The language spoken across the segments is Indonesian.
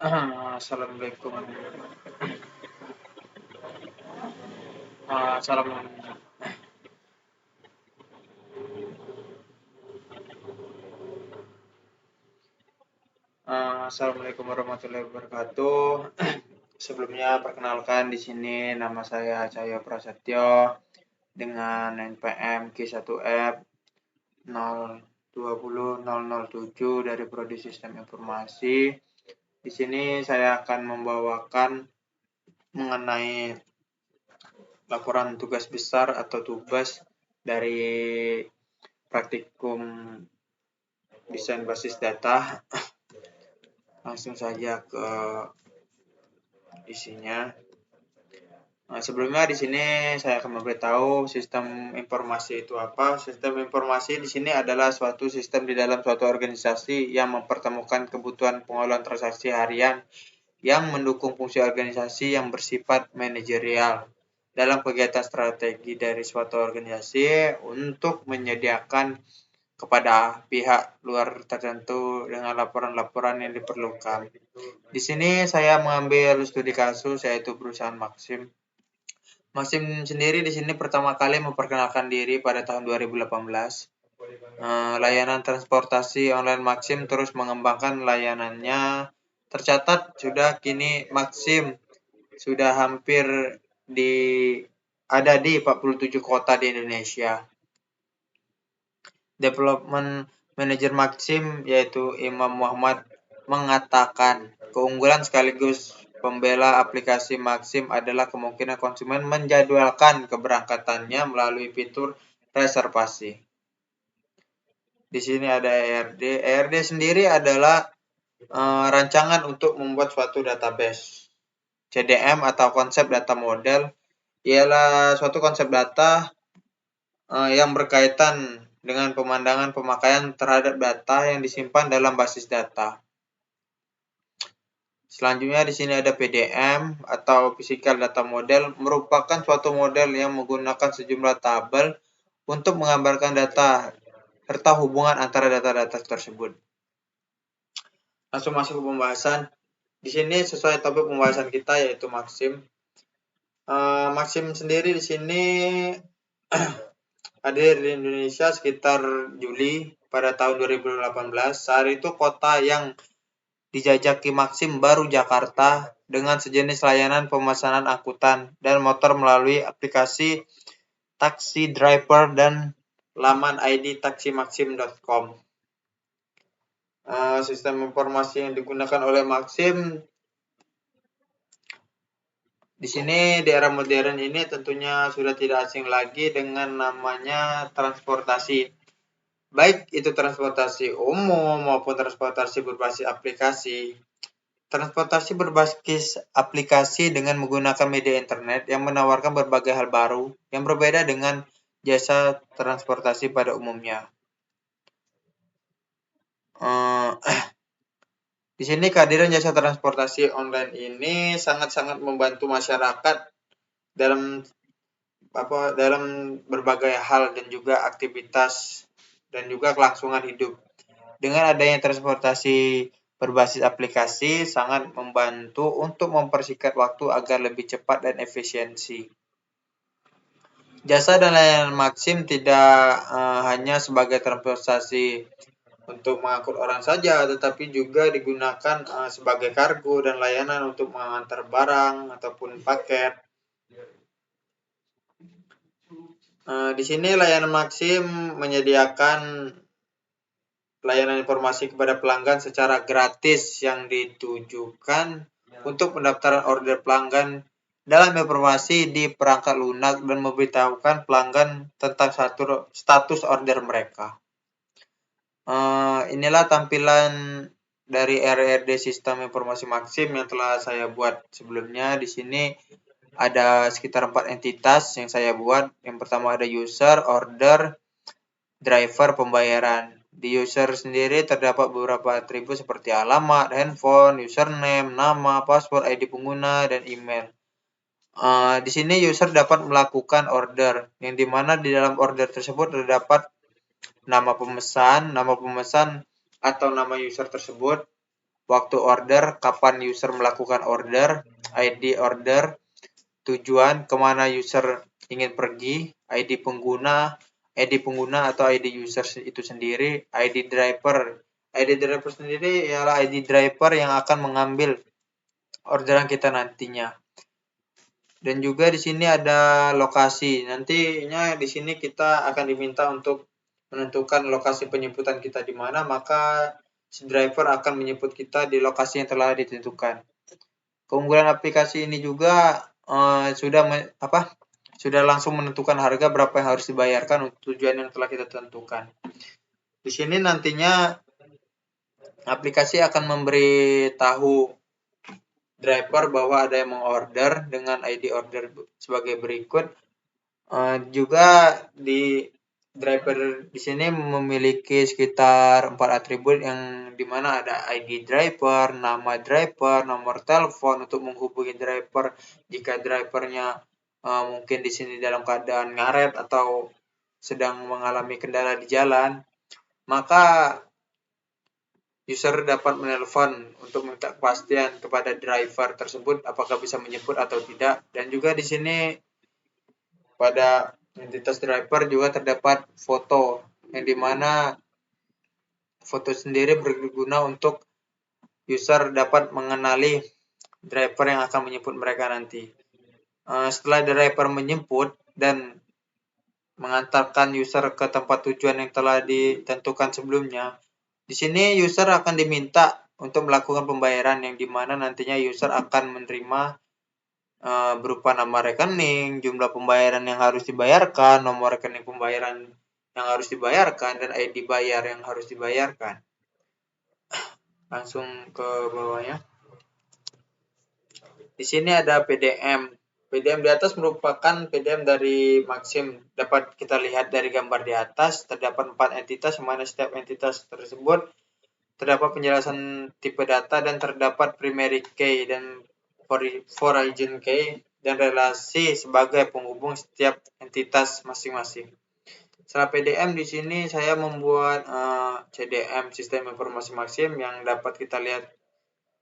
Assalamualaikum. Assalamualaikum. Assalamualaikum warahmatullahi wabarakatuh. Sebelumnya perkenalkan di sini nama saya Cahyo Prasetyo dengan NPM Q1F 020007 dari Prodi Sistem Informasi. Di sini saya akan membawakan mengenai laporan tugas besar atau tugas dari praktikum desain basis data. Langsung saja ke isinya. Sebelumnya di sini saya akan memberitahu sistem informasi itu apa. Sistem informasi di sini adalah suatu sistem di dalam suatu organisasi yang mempertemukan kebutuhan pengolahan transaksi harian yang mendukung fungsi organisasi yang bersifat manajerial dalam kegiatan strategi dari suatu organisasi untuk menyediakan kepada pihak luar tertentu dengan laporan-laporan yang diperlukan. Di sini saya mengambil studi kasus yaitu perusahaan Maxim. Maxim sendiri di sini pertama kali memperkenalkan diri pada tahun 2018. Layanan transportasi online Maxim terus mengembangkan layanannya. Tercatat sudah kini Maxim sudah hampir ada di 47 kota di Indonesia. Development Manager Maxim yaitu Imam Muhammad mengatakan keunggulan sekaligus pembela aplikasi Maxim adalah kemungkinan konsumen menjadwalkan keberangkatannya melalui fitur reservasi. Di sini ada ERD. ERD sendiri adalah rancangan untuk membuat suatu database. CDM atau konsep data model ialah suatu konsep data yang berkaitan dengan pemandangan pemakaian terhadap data yang disimpan dalam basis data. Selanjutnya di sini ada PDM atau Physical Data Model, merupakan suatu model yang menggunakan sejumlah tabel untuk menggambarkan data serta hubungan antara data-data tersebut. Langsung masuk ke pembahasan. Di sini sesuai topik pembahasan kita yaitu Maxim. Maxim sendiri di sini hadir di Indonesia sekitar Juli pada tahun 2018. Saat itu kota yang dijajaki Maxim baru Jakarta dengan sejenis layanan pemesanan angkutan dan motor melalui aplikasi Taxi Driver dan laman ID taximaxim.com. Sistem informasi yang digunakan oleh Maxim di sini di era modern ini tentunya sudah tidak asing lagi dengan namanya transportasi. Baik itu transportasi umum maupun transportasi berbasis aplikasi. Transportasi berbasis aplikasi dengan menggunakan media internet yang menawarkan berbagai hal baru yang berbeda dengan jasa transportasi pada umumnya. Di sini kehadiran jasa transportasi online ini sangat-sangat membantu masyarakat dalam berbagai hal dan juga aktivitas dan juga kelangsungan hidup. Dengan adanya transportasi berbasis aplikasi sangat membantu untuk mempersingkat waktu agar lebih cepat dan efisiensi. Jasa dan layanan Maxim tidak hanya sebagai transportasi untuk mengangkut orang saja, tetapi juga digunakan sebagai kargo dan layanan untuk mengantar barang ataupun paket. Di sini layanan Maxim menyediakan layanan informasi kepada pelanggan secara gratis yang ditujukan untuk pendaftaran order pelanggan dalam informasi di perangkat lunak dan memberitahukan pelanggan tentang status order mereka. Inilah tampilan dari RRD Sistem Informasi Maxim yang telah saya buat sebelumnya. Di sini ada sekitar 4 entitas yang saya buat. Yang pertama ada user, order, driver, pembayaran. Di user sendiri terdapat beberapa atribut seperti alamat, handphone, username, nama, password, ID pengguna, dan email. Di sini user dapat melakukan order, yang dimana di dalam order tersebut terdapat nama pemesan atau nama user tersebut, waktu order, kapan user melakukan order, ID order, tujuan, kemana user ingin pergi, ID pengguna atau ID user itu sendiri, ID driver. ID driver sendiri ialah ID driver yang akan mengambil orderan kita nantinya. Dan juga di sini ada lokasi. Nantinya di sini kita akan diminta untuk menentukan lokasi penjemputan kita di mana, maka si driver akan menjemput kita di lokasi yang telah ditentukan. Keunggulan aplikasi ini juga sudah langsung menentukan harga berapa yang harus dibayarkan untuk tujuan yang telah kita tentukan. Di sini nantinya aplikasi akan memberi tahu driver bahwa ada yang mengorder dengan ID order sebagai berikut. Juga di driver di sini memiliki sekitar 4 atribut yang dimana ada ID driver, nama driver, nomor telepon untuk menghubungi driver jika drivernya mungkin di sini dalam keadaan ngaret atau sedang mengalami kendala di jalan, maka user dapat menelpon untuk minta kepastian kepada driver tersebut apakah bisa menjemput atau tidak. Dan juga di sini pada identitas driver juga terdapat foto yang dimana foto sendiri berguna untuk user dapat mengenali driver yang akan menjemput mereka nanti. Setelah driver menjemput dan mengantarkan user ke tempat tujuan yang telah ditentukan sebelumnya, di sini user akan diminta untuk melakukan pembayaran yang dimana nantinya user akan menerima berupa nama rekening, jumlah pembayaran yang harus dibayarkan, nomor rekening pembayaran yang harus dibayarkan, dan ID bayar yang harus dibayarkan. Langsung ke bawahnya. Di sini ada PDM. PDM di atas merupakan PDM dari Maxim. Dapat kita lihat dari gambar di atas, terdapat 4 entitas, mana setiap entitas tersebut terdapat penjelasan tipe data dan terdapat primary key dan foreign key dan relasi sebagai penghubung setiap entitas masing-masing. Setelah PDM di sini saya membuat CDM sistem informasi Maxim yang dapat kita lihat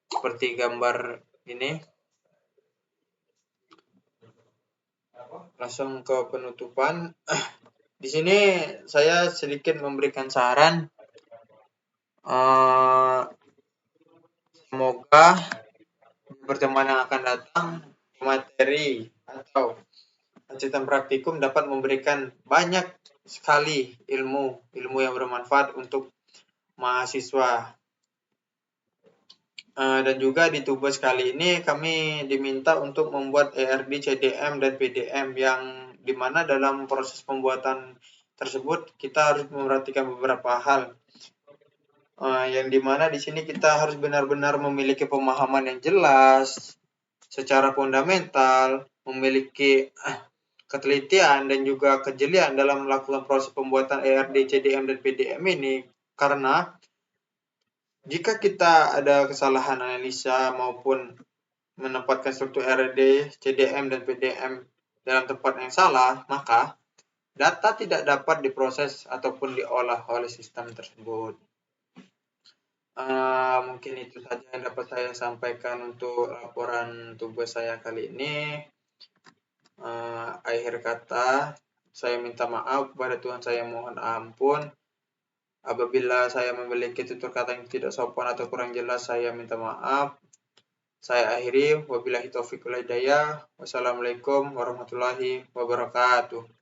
seperti gambar ini. Langsung ke penutupan. Di sini saya sedikit memberikan saran. Semoga di pertemuan yang akan datang materi atau sistem praktikum dapat memberikan banyak sekali ilmu yang bermanfaat untuk mahasiswa. Dan juga di tugas kali ini kami diminta untuk membuat ERD, CDM, dan PDM yang dimana dalam proses pembuatan tersebut kita harus memperhatikan beberapa hal. Yang dimana di sini kita harus benar-benar memiliki pemahaman yang jelas secara fundamental, memiliki ketelitian dan juga kejelian dalam melakukan proses pembuatan ERD, CDM, dan PDM ini, karena jika kita ada kesalahan analisa maupun menempatkan struktur ERD, CDM, dan PDM dalam tempat yang salah, maka data tidak dapat diproses ataupun diolah oleh sistem tersebut. Mungkin itu saja yang dapat saya sampaikan untuk laporan tugas saya kali ini. Akhir kata, saya minta maaf kepada Tuhan, saya mohon ampun. Apabila saya memiliki tutur kata yang tidak sopan atau kurang jelas, saya minta maaf. Saya akhiri, wabillahi taufiq wal hidayah. Wassalamualaikum warahmatullahi wabarakatuh.